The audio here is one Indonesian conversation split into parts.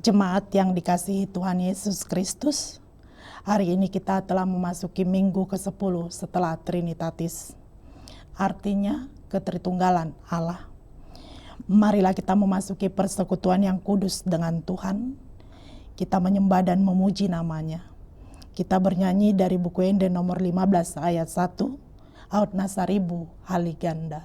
Jemaat yang dikasihi Tuhan Yesus Kristus, hari ini kita telah memasuki minggu ke-10 setelah Trinitatis. Artinya ketritunggalan Allah. Marilah kita memasuki persekutuan yang kudus dengan Tuhan. Kita menyembah dan memuji namanya. Kita bernyanyi dari buku Ende nomor 15 ayat 1, Aut Nasaribu Haliganda.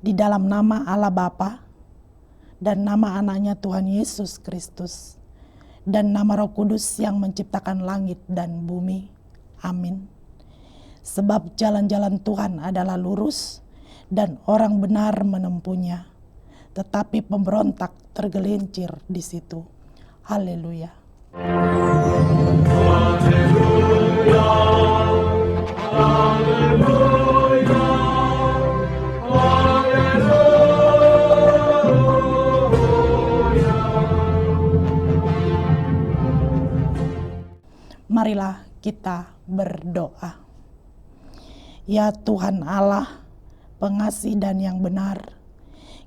Di dalam nama Allah Bapa dan nama anaknya Tuhan Yesus Kristus dan nama Roh Kudus yang menciptakan langit dan bumi. Amin. Sebab jalan-jalan Tuhan adalah lurus dan orang benar menempuhnya, tetapi pemberontak tergelincir di situ. Haleluya. Haleluya. Haleluya. Marilah kita berdoa. Ya Tuhan Allah, pengasih dan yang benar,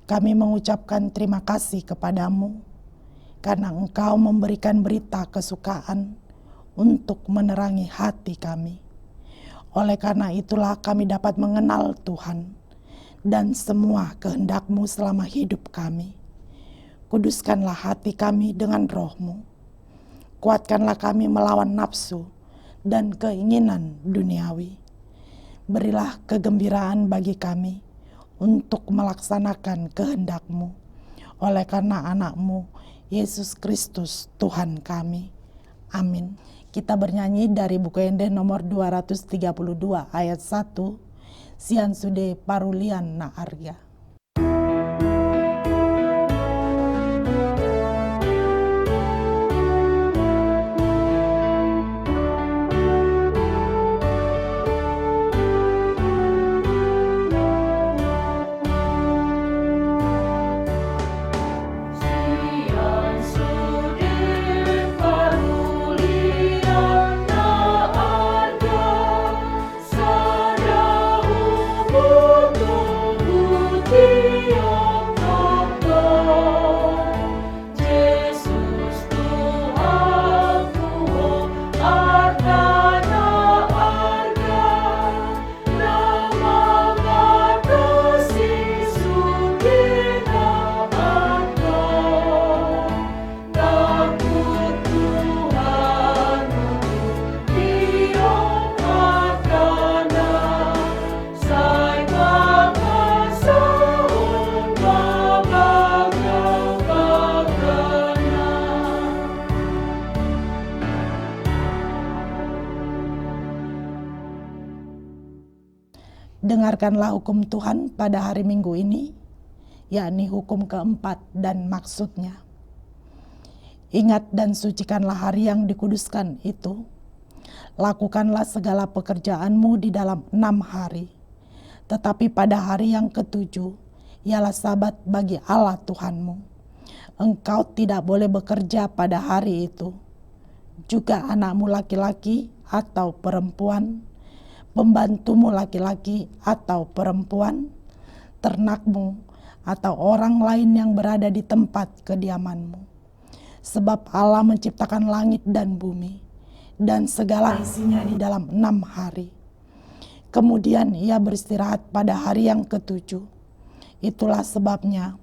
kami mengucapkan terima kasih kepadamu karena Engkau memberikan berita kesukaan untuk menerangi hati kami. Oleh karena itulah kami dapat mengenal Tuhan dan semua kehendak-Mu selama hidup kami. Kuduskanlah hati kami dengan Roh-Mu. Kuatkanlah kami melawan nafsu dan keinginan duniawi. Berilah kegembiraan bagi kami untuk melaksanakan kehendak-Mu. Oleh karena anak-Mu, Yesus Kristus Tuhan kami. Amin. Kita bernyanyi dari buku Ende nomor 232 ayat 1, Sian Sude Parulian na Arya. Dengarkanlah hukum Tuhan pada hari Minggu ini, yakni hukum keempat dan maksudnya. Ingat dan sucikanlah hari yang dikuduskan itu. Lakukanlah segala pekerjaanmu di dalam 6 hari. Tetapi pada hari yang ke-7, ialah Sabat bagi Allah Tuhanmu. Engkau tidak boleh bekerja pada hari itu. Juga anakmu laki-laki atau perempuan, pembantumu laki-laki atau perempuan, ternakmu, atau orang lain yang berada di tempat kediamanmu. Sebab Allah menciptakan langit dan bumi, dan segala isinya di dalam 6 hari. Kemudian ia beristirahat pada hari yang ke-7. Itulah sebabnya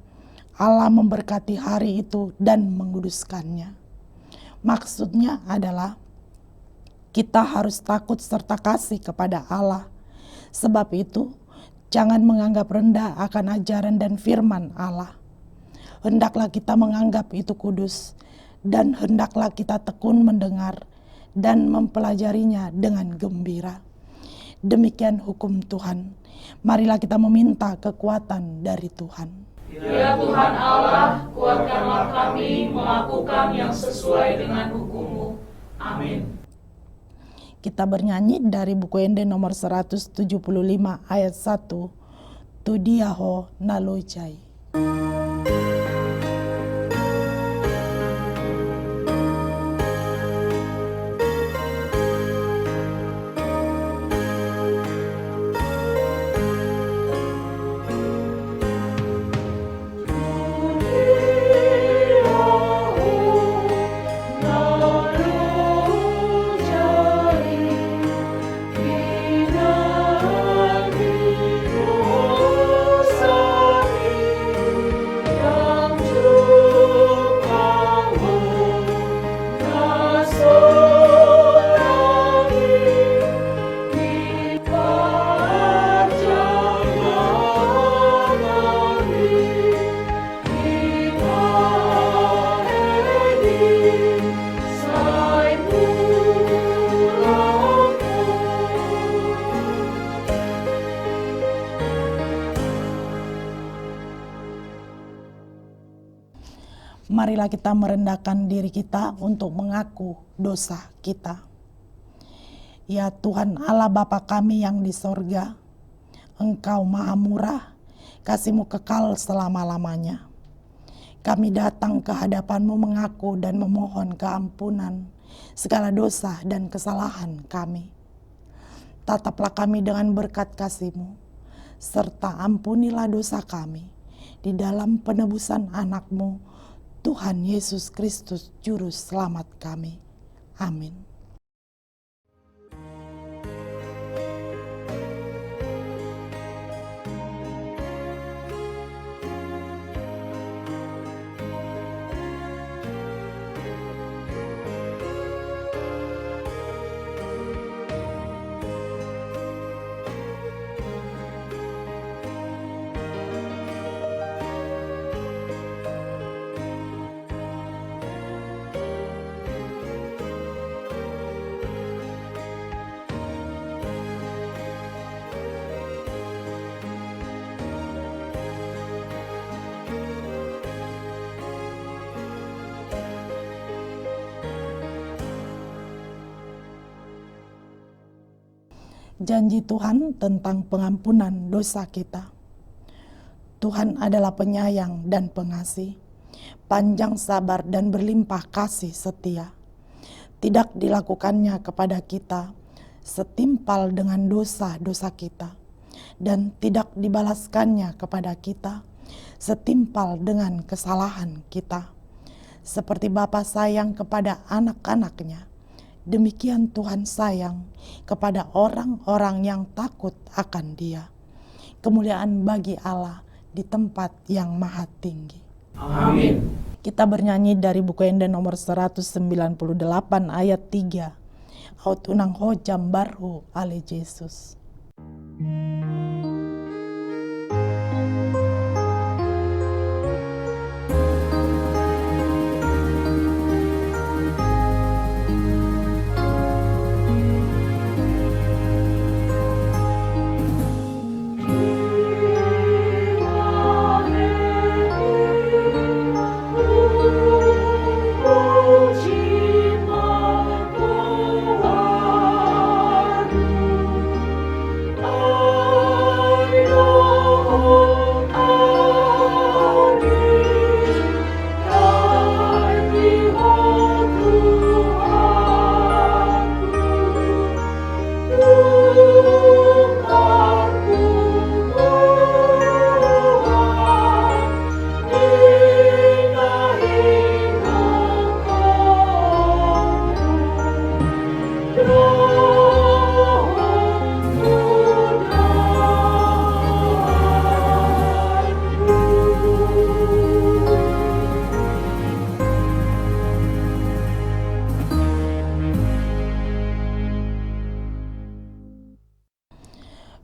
Allah memberkati hari itu dan menguduskannya. Maksudnya adalah kita harus takut serta kasih kepada Allah. Sebab itu, jangan menganggap rendah akan ajaran dan firman Allah. Hendaklah kita menganggap itu kudus, dan hendaklah kita tekun mendengar dan mempelajarinya dengan gembira. Demikian hukum Tuhan. Marilah kita meminta kekuatan dari Tuhan. Ya Tuhan Allah, kuatkanlah kami melakukan yang sesuai dengan hukum-Mu. Amin. Kita bernyanyi dari buku Ende nomor 175 ayat 1. Tudiaho nalojai. Marilah kita merendahkan diri kita untuk mengaku dosa kita. Ya Tuhan Allah Bapa kami yang di sorga, Engkau maha murah, kasih-Mu kekal selama-lamanya. Kami datang ke hadapan-Mu mengaku dan memohon keampunan segala dosa dan kesalahan kami. Tataplah kami dengan berkat kasih-Mu, serta ampunilah dosa kami di dalam penebusan anak-Mu, Tuhan Yesus Kristus Juru Selamat kami. Amin. Janji Tuhan tentang pengampunan dosa kita. Tuhan adalah penyayang dan pengasih, panjang sabar dan berlimpah kasih setia. Tidak dilakukannya kepada kita setimpal dengan dosa-dosa kita, dan tidak dibalaskannya kepada kita setimpal dengan kesalahan kita. Seperti Bapa sayang kepada anak-anaknya, demikian Tuhan sayang kepada orang-orang yang takut akan Dia. Kemuliaan bagi Allah di tempat yang maha tinggi. Amin. Kita bernyanyi dari buku Ende nomor 198 ayat 3. Aut unang ho jambarhu ale Jesus. Oh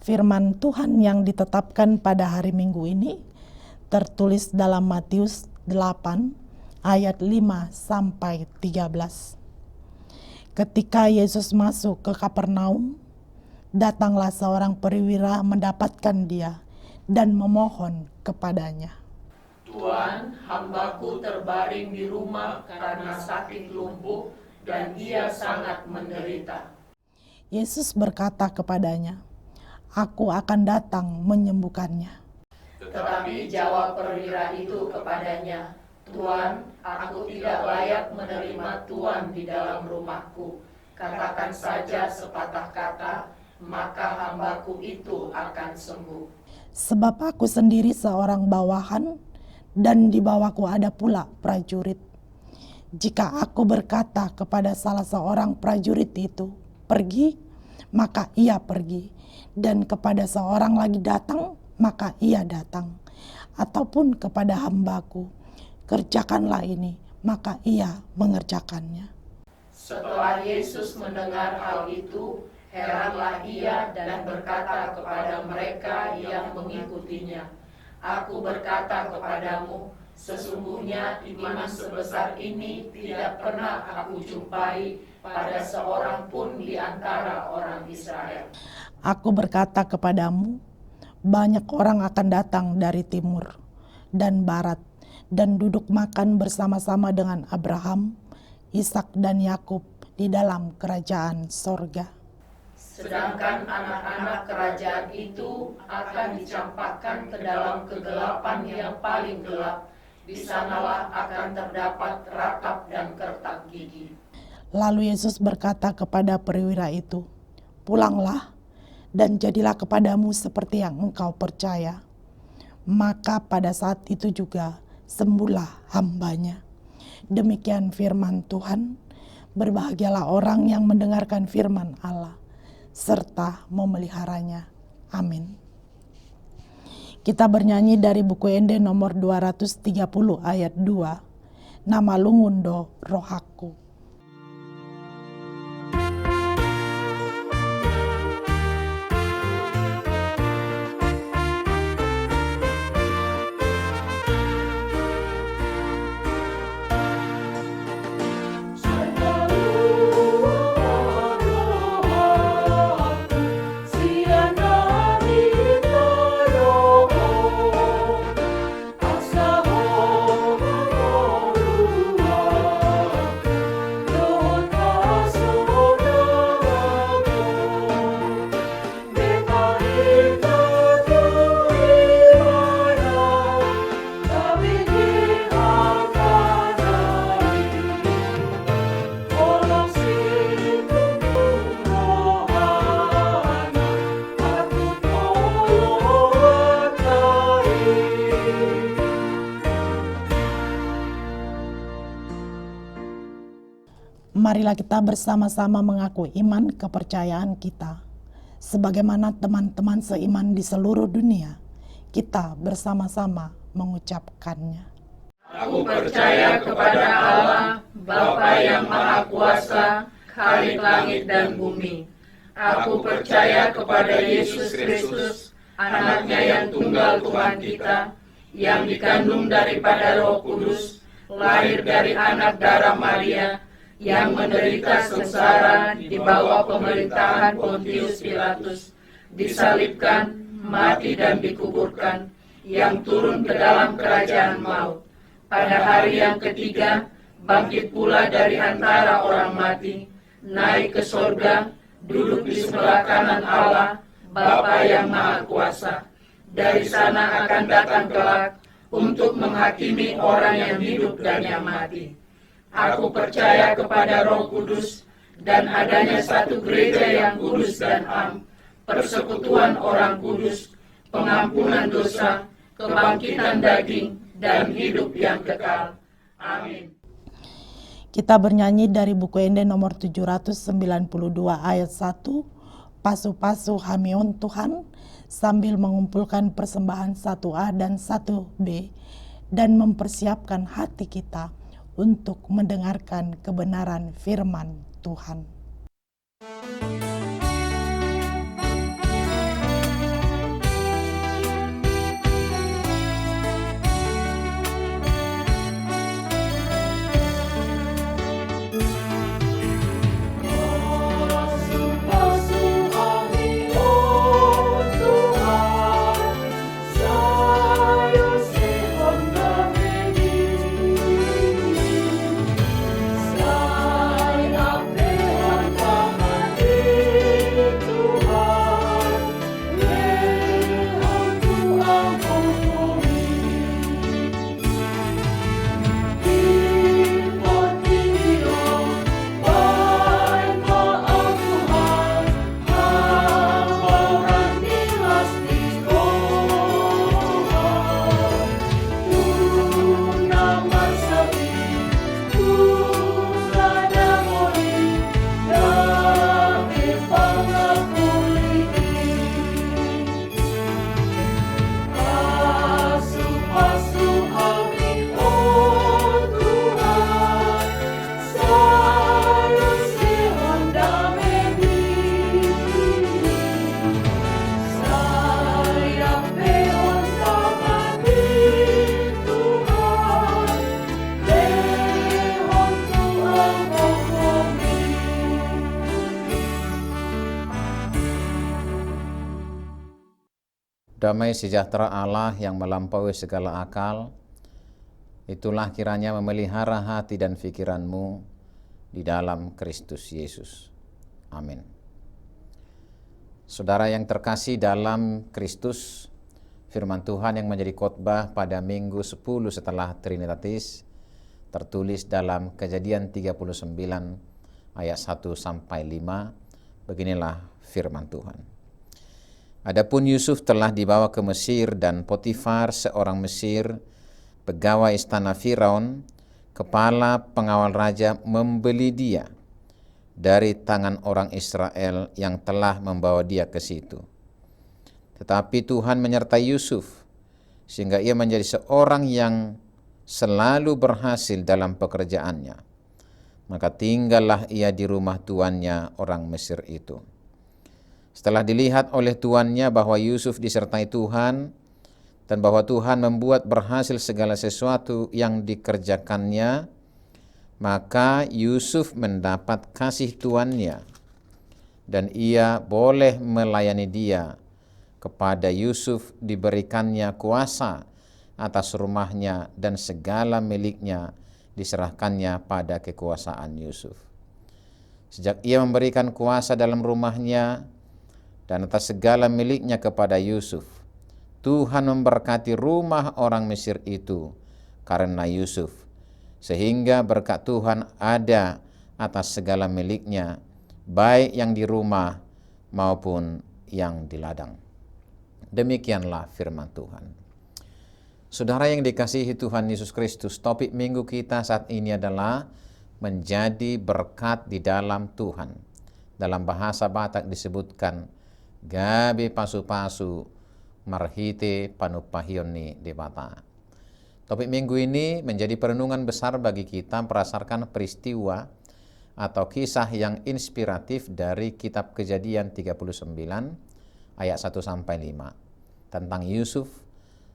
Firman Tuhan yang ditetapkan pada hari Minggu ini tertulis dalam Matius 8 ayat 5 sampai 13. Ketika Yesus masuk ke Kapernaum, datanglah seorang perwira mendapatkan dia dan memohon kepadanya. Tuan, hambaku terbaring di rumah karena sakit lumpuh dan ia sangat menderita. Yesus berkata kepadanya, "Aku akan datang menyembuhkannya." Tetapi jawab perwira itu kepadanya, Tuan, aku tidak layak menerima Tuan di dalam rumahku. Katakan saja sepatah kata, maka hambaku itu akan sembuh. Sebab aku sendiri seorang bawahan, dan di bawahku ada pula prajurit. Jika aku berkata kepada salah seorang prajurit itu, "Pergi," maka ia pergi. Dan kepada seorang lagi datang, maka ia datang. Ataupun kepada hambaku, "Kerjakanlah ini," maka ia mengerjakannya. Setelah Yesus mendengar hal itu, heranlah ia dan berkata kepada mereka yang mengikutinya, Aku berkata kepadamu, sesungguhnya iman sebesar ini tidak pernah aku jumpai pada seorang pun di antara orang Israel. Aku berkata kepadamu, banyak orang akan datang dari timur dan barat dan duduk makan bersama-sama dengan Abraham, Ishak dan Yakub di dalam kerajaan sorga. Sedangkan anak-anak kerajaan itu akan dicampakkan ke dalam kegelapan yang paling gelap. Di sanalah akan terdapat ratap dan kertak gigi. Lalu Yesus berkata kepada perwira itu, "Pulanglah dan jadilah kepadamu seperti yang engkau percaya." Maka pada saat itu juga sembuhlah hambanya. Demikian firman Tuhan. Berbahagialah orang yang mendengarkan firman Allah serta memeliharanya. Amin. Kita bernyanyi dari buku Ende nomor 230 ayat 2. Nama lungundo rohaku. Marilah kita bersama-sama mengaku iman kepercayaan kita. Sebagaimana teman-teman seiman di seluruh dunia, kita bersama-sama mengucapkannya. Aku percaya kepada Allah, Bapa yang Maha Kuasa, Khalik langit dan bumi. Aku percaya kepada Yesus Kristus, anaknya yang tunggal Tuhan kita, yang dikandung daripada Roh Kudus, lahir dari anak darah Maria, yang menderita sengsara di bawah pemerintahan Pontius Pilatus, disalibkan, mati dan dikuburkan, yang turun ke dalam kerajaan maut. Pada hari yang ketiga, bangkit pula dari antara orang mati, naik ke sorga, duduk di sebelah kanan Allah, Bapa yang Maha Kuasa. Dari sana akan datang kelak untuk menghakimi orang yang hidup dan yang mati. Aku percaya kepada Roh Kudus dan adanya satu gereja yang kudus dan am, persekutuan orang kudus, pengampunan dosa, kebangkitan daging, dan hidup yang kekal. Amin. Kita bernyanyi dari buku Ende nomor 792 ayat 1, Pasu-pasu Hamion Tuhan, sambil mengumpulkan persembahan 1A dan 1B dan mempersiapkan hati kita untuk mendengarkan kebenaran firman Tuhan. Damai sejahtera Allah yang melampaui segala akal, itulah kiranya memelihara hati dan pikiranmu di dalam Kristus Yesus. Amin. Saudara yang terkasih dalam Kristus, firman Tuhan yang menjadi khotbah pada minggu 10 setelah Trinitatis tertulis dalam Kejadian 39 ayat 1-5. Beginilah firman Tuhan. Adapun Yusuf telah dibawa ke Mesir, dan Potifar seorang Mesir, pegawai istana Firaun, kepala pengawal raja, membeli dia dari tangan orang Israel yang telah membawa dia ke situ. Tetapi Tuhan menyertai Yusuf sehingga ia menjadi seorang yang selalu berhasil dalam pekerjaannya. Maka tinggallah ia di rumah tuannya orang Mesir itu. Setelah dilihat oleh tuannya bahwa Yusuf disertai Tuhan dan bahwa Tuhan membuat berhasil segala sesuatu yang dikerjakannya, maka Yusuf mendapat kasih tuannya dan ia boleh melayani dia. Kepada Yusuf diberikannya kuasa atas rumahnya dan segala miliknya diserahkannya pada kekuasaan Yusuf. Sejak ia memberikan kuasa dalam rumahnya dan atas segala miliknya kepada Yusuf, Tuhan memberkati rumah orang Mesir itu karena Yusuf, sehingga berkat Tuhan ada atas segala miliknya, baik yang di rumah maupun yang di ladang. Demikianlah firman Tuhan. Saudara yang dikasihi Tuhan Yesus Kristus, topik minggu kita saat ini adalah menjadi berkat di dalam Tuhan. Dalam bahasa Batak disebutkan gabe pasu-pasu marhite panupahioni debata. Topik minggu ini menjadi perenungan besar bagi kita berdasarkan peristiwa atau kisah yang inspiratif dari kitab Kejadian 39 ayat 1-5 tentang Yusuf,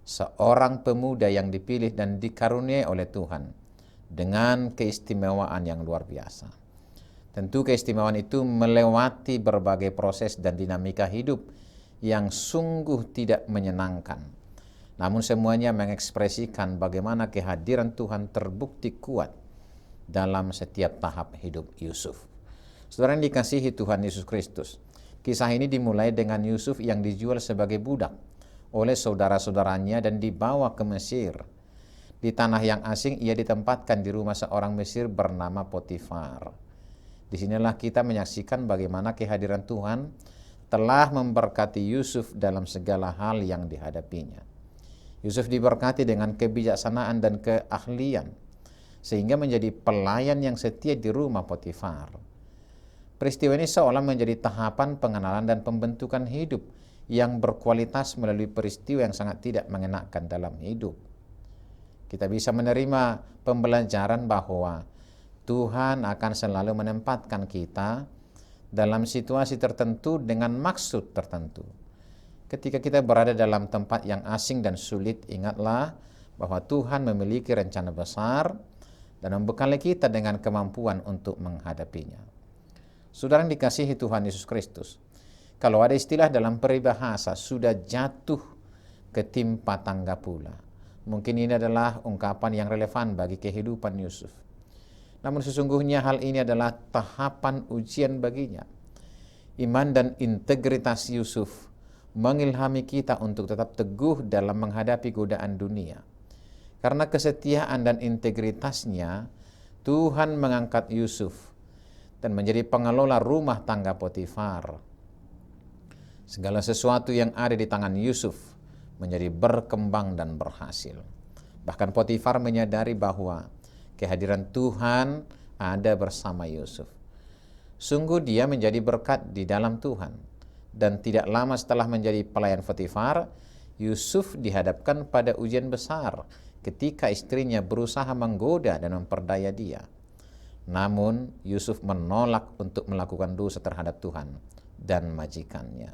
seorang pemuda yang dipilih dan dikaruniai oleh Tuhan dengan keistimewaan yang luar biasa. Tentu keistimewaan itu melewati berbagai proses dan dinamika hidup yang sungguh tidak menyenangkan. Namun semuanya mengekspresikan bagaimana kehadiran Tuhan terbukti kuat dalam setiap tahap hidup Yusuf. Saudara yang dikasihi Tuhan Yesus Kristus, kisah ini dimulai dengan Yusuf yang dijual sebagai budak oleh saudara-saudaranya dan dibawa ke Mesir. Di tanah yang asing ia ditempatkan di rumah seorang Mesir bernama Potifar. Disinilah kita menyaksikan bagaimana kehadiran Tuhan telah memberkati Yusuf dalam segala hal yang dihadapinya. Yusuf diberkati dengan kebijaksanaan dan keahlian, sehingga menjadi pelayan yang setia di rumah Potifar. Peristiwa ini seolah menjadi tahapan pengenalan dan pembentukan hidup yang berkualitas melalui peristiwa yang sangat tidak mengenakan dalam hidup. Kita bisa menerima pembelajaran bahwa Tuhan akan selalu menempatkan kita dalam situasi tertentu dengan maksud tertentu. Ketika kita berada dalam tempat yang asing dan sulit, ingatlah bahwa Tuhan memiliki rencana besar dan membekali kita dengan kemampuan untuk menghadapinya. Saudara yang dikasihi Tuhan Yesus Kristus, kalau ada istilah dalam peribahasa, sudah jatuh ketimpa tangga pula. Mungkin ini adalah ungkapan yang relevan bagi kehidupan Yusuf. Namun sesungguhnya hal ini adalah tahapan ujian baginya. Iman dan integritas Yusuf mengilhami kita untuk tetap teguh dalam menghadapi godaan dunia. Karena kesetiaan dan integritasnya, Tuhan mengangkat Yusuf dan menjadi pengelola rumah tangga Potifar. Segala sesuatu yang ada di tangan Yusuf menjadi berkembang dan berhasil. Bahkan Potifar menyadari bahwa kehadiran Tuhan ada bersama Yusuf. Sungguh dia menjadi berkat di dalam Tuhan. Dan tidak lama setelah menjadi pelayan Potifar, Yusuf dihadapkan pada ujian besar ketika istrinya berusaha menggoda dan memperdaya dia. Namun Yusuf menolak untuk melakukan dosa terhadap Tuhan dan majikannya.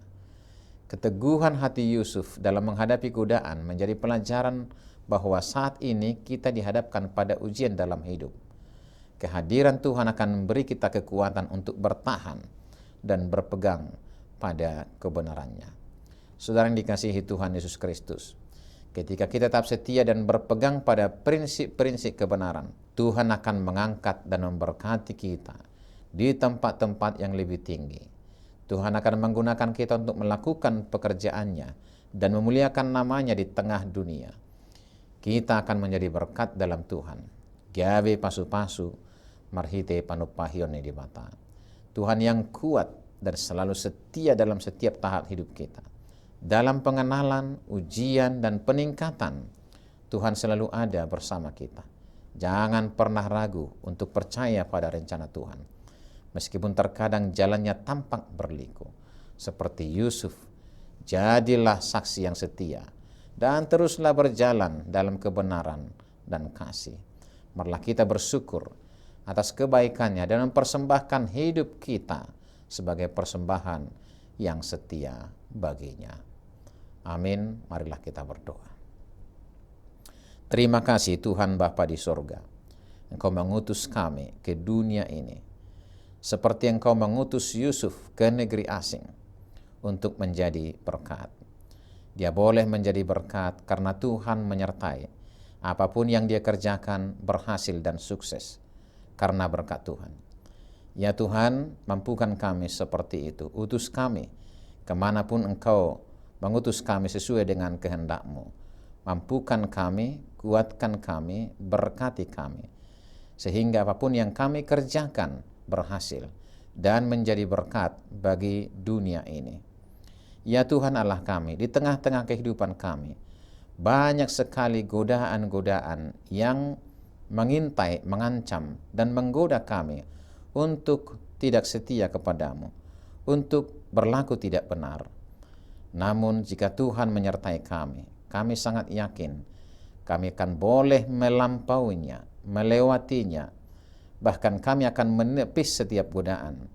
Keteguhan hati Yusuf dalam menghadapi godaan menjadi pelajaran bahwa saat ini kita dihadapkan pada ujian dalam hidup. Kehadiran Tuhan akan memberi kita kekuatan untuk bertahan dan berpegang pada kebenarannya. Saudara yang dikasihi Tuhan Yesus Kristus, ketika kita tetap setia dan berpegang pada prinsip-prinsip kebenaran, Tuhan akan mengangkat dan memberkati kita di tempat-tempat yang lebih tinggi. Tuhan akan menggunakan kita untuk melakukan pekerjaannya dan memuliakan namanya di tengah dunia. Kita akan menjadi berkat dalam Tuhan. Gawe pasu-pasu, marhite panupahione di mata. Tuhan yang kuat dan selalu setia dalam setiap tahap hidup kita. Dalam pengenalan, ujian, dan peningkatan, Tuhan selalu ada bersama kita. Jangan pernah ragu untuk percaya pada rencana Tuhan. Meskipun terkadang jalannya tampak berliku. Seperti Yusuf, jadilah saksi yang setia. Dan teruslah berjalan dalam kebenaran dan kasih. Marilah kita bersyukur atas kebaikannya dan mempersembahkan hidup kita sebagai persembahan yang setia baginya. Amin. Marilah kita berdoa. Terima kasih Tuhan Bapa di sorga. Engkau mengutus kami ke dunia ini. Seperti Engkau mengutus Yusuf ke negeri asing untuk menjadi berkat. Dia boleh menjadi berkat karena Tuhan menyertai. Apapun yang dia kerjakan berhasil dan sukses karena berkat Tuhan. Ya Tuhan, mampukan kami seperti itu. Utus kami kemanapun Engkau mengutus kami sesuai dengan kehendak-Mu. Mampukan kami, kuatkan kami, berkati kami. Sehingga apapun yang kami kerjakan berhasil dan menjadi berkat bagi dunia ini. Ya Tuhan Allah kami, di tengah-tengah kehidupan kami, banyak sekali godaan-godaan yang mengintai, mengancam, dan menggoda kami untuk tidak setia kepadamu, untuk berlaku tidak benar. Namun jika Tuhan menyertai kami, kami sangat yakin kami akan boleh melampauinya, melewatinya, bahkan kami akan menepis setiap godaan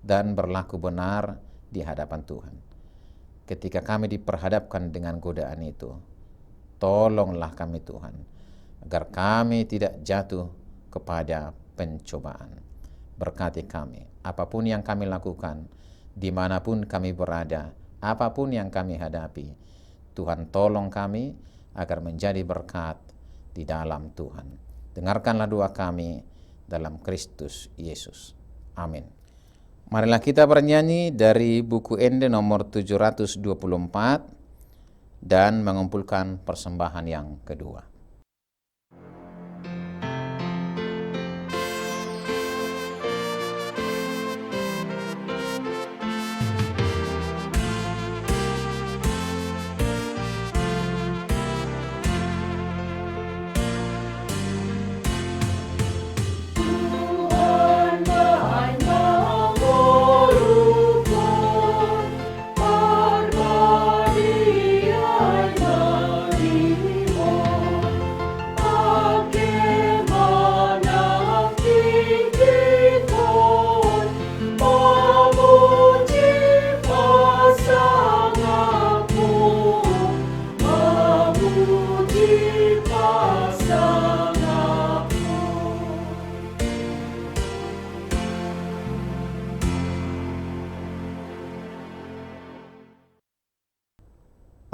dan berlaku benar di hadapan Tuhan. Ketika kami diperhadapkan dengan godaan itu, tolonglah kami Tuhan, agar kami tidak jatuh kepada pencobaan. Berkati kami, apapun yang kami lakukan, dimanapun kami berada, apapun yang kami hadapi, Tuhan tolong kami agar menjadi berkat di dalam Tuhan. Dengarkanlah doa kami dalam Kristus Yesus. Amin. Marilah kita bernyanyi dari buku Ende nomor 724 dan mengumpulkan persembahan yang kedua.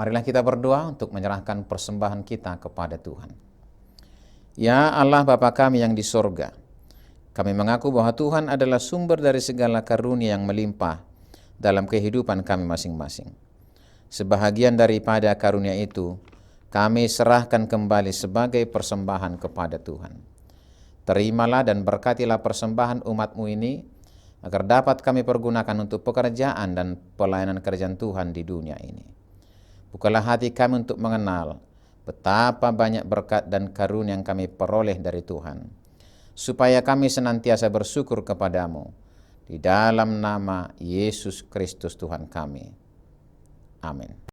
Marilah kita berdoa untuk menyerahkan persembahan kita kepada Tuhan. Ya Allah Bapa kami yang di sorga, kami mengaku bahwa Tuhan adalah sumber dari segala karunia yang melimpah dalam kehidupan kami masing-masing. Sebahagian daripada karunia itu, kami serahkan kembali sebagai persembahan kepada Tuhan. Terimalah dan berkatilah persembahan umat-Mu ini, agar dapat kami pergunakan untuk pekerjaan dan pelayanan kerajaan Tuhan di dunia ini. Bukalah hati kami untuk mengenal betapa banyak berkat dan karunia yang kami peroleh dari Tuhan, supaya kami senantiasa bersyukur kepadamu, di dalam nama Yesus Kristus Tuhan kami. Amin.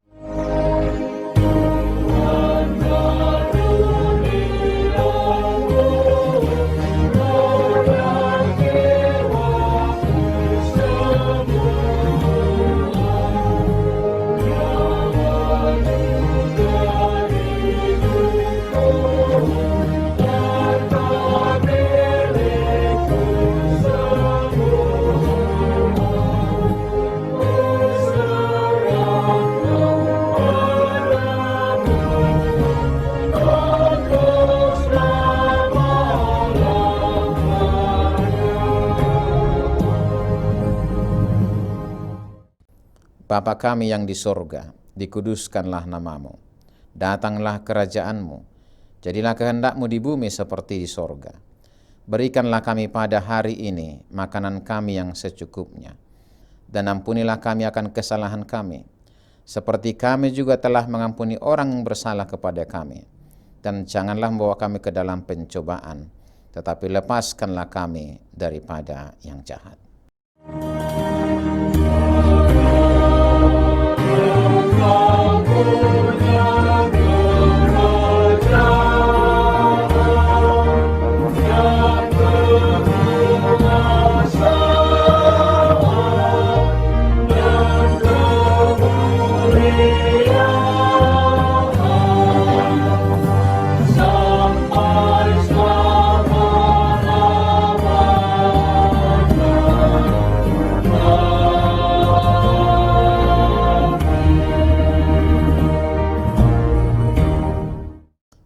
Bapa kami yang di sorga, dikuduskanlah namamu. Datanglah kerajaanmu, jadilah kehendakmu di bumi seperti di sorga. Berikanlah kami pada hari ini makanan kami yang secukupnya. Dan ampunilah kami akan kesalahan kami, seperti kami juga telah mengampuni orang yang bersalah kepada kami. Dan janganlah membawa kami ke dalam pencobaan, tetapi lepaskanlah kami daripada yang jahat.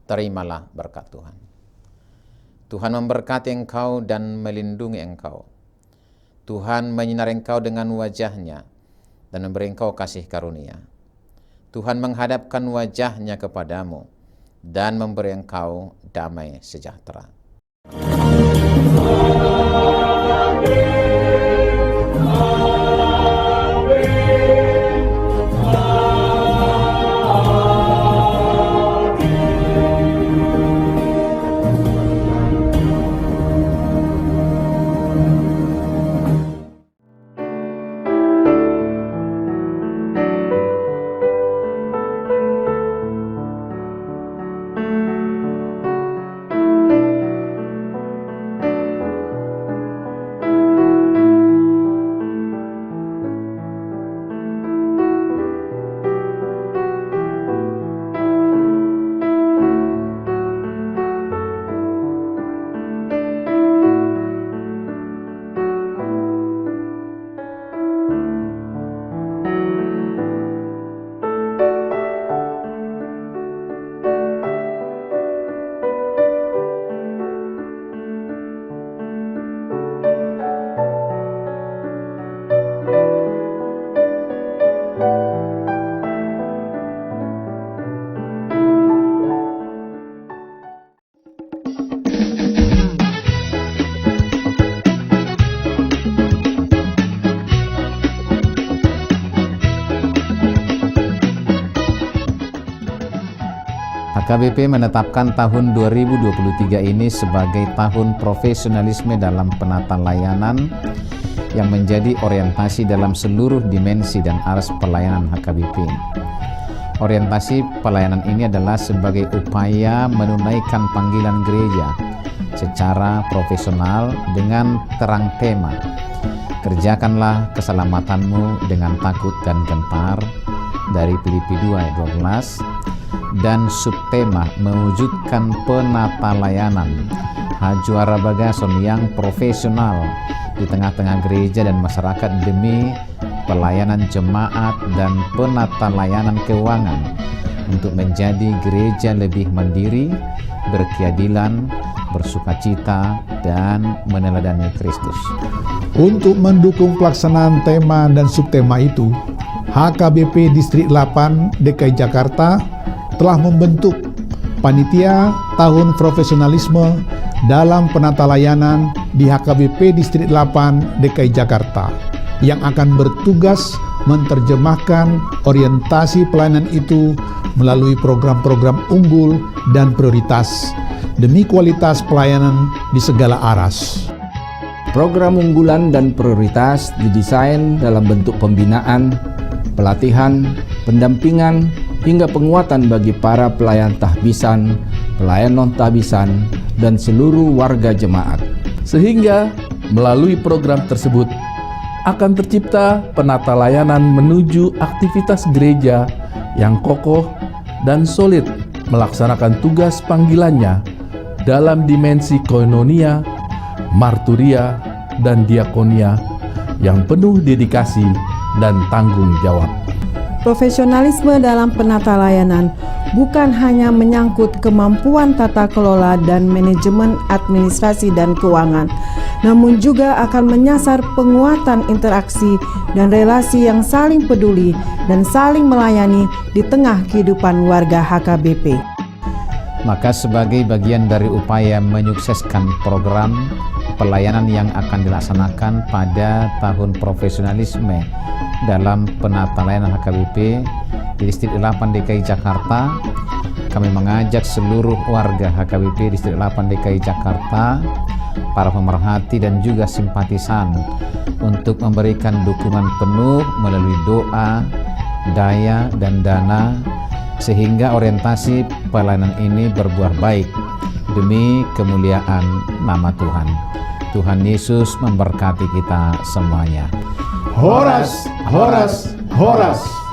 Terimalah berkat Tuhan. Tuhan memberkati engkau dan melindungi engkau. Tuhan menyinari engkau dengan wajah-Nya dan memberi engkau kasih karunia. Tuhan menghadapkan wajah-Nya kepadamu dan memberi engkau damai sejahtera. HKBP menetapkan tahun 2023 ini sebagai tahun profesionalisme dalam penata layanan yang menjadi orientasi dalam seluruh dimensi dan aras pelayanan HKBP. Orientasi pelayanan ini adalah sebagai upaya menunaikan panggilan gereja secara profesional dengan terang tema, kerjakanlah keselamatanmu dengan takut dan gentar, dari Filipi 2 ayat 12, dan subtema mewujudkan penata layanan Hajuara Bagason yang profesional di tengah-tengah gereja dan masyarakat demi pelayanan jemaat dan penata layanan keuangan untuk menjadi gereja lebih mandiri, berkeadilan, bersukacita, dan meneladani Kristus. Untuk mendukung pelaksanaan tema dan subtema itu, HKBP Distrik 8 DKI Jakarta telah membentuk Panitia Tahun Profesionalisme dalam Penata Layanan di HKBP Distrik 8 DKI Jakarta yang akan bertugas menerjemahkan orientasi pelayanan itu melalui program-program unggul dan prioritas demi kualitas pelayanan di segala aras. Program unggulan dan prioritas didesain dalam bentuk pembinaan, pelatihan, pendampingan, hingga penguatan bagi para pelayan tahbisan, pelayan non-tahbisan, dan seluruh warga jemaat. Sehingga melalui program tersebut akan tercipta penata layanan menuju aktivitas gereja yang kokoh dan solid melaksanakan tugas panggilannya dalam dimensi koinonia, marturia, dan diakonia yang penuh dedikasi dan tanggung jawab. Profesionalisme dalam penata layanan bukan hanya menyangkut kemampuan tata kelola dan manajemen administrasi dan keuangan, namun juga akan menyasar penguatan interaksi dan relasi yang saling peduli dan saling melayani di tengah kehidupan warga HKBP. Maka sebagai bagian dari upaya menyukseskan program pelayanan yang akan dilaksanakan pada tahun profesionalisme dalam penata layanan HKBP di Distrik 8 DKI Jakarta, kami mengajak seluruh warga HKBP Distrik 8 DKI Jakarta, para pemerhati dan juga simpatisan untuk memberikan dukungan penuh melalui doa, daya, dan dana sehingga orientasi pelayanan ini berbuah baik demi kemuliaan nama Tuhan. Tuhan Yesus memberkati kita semuanya. Horas, horas, horas.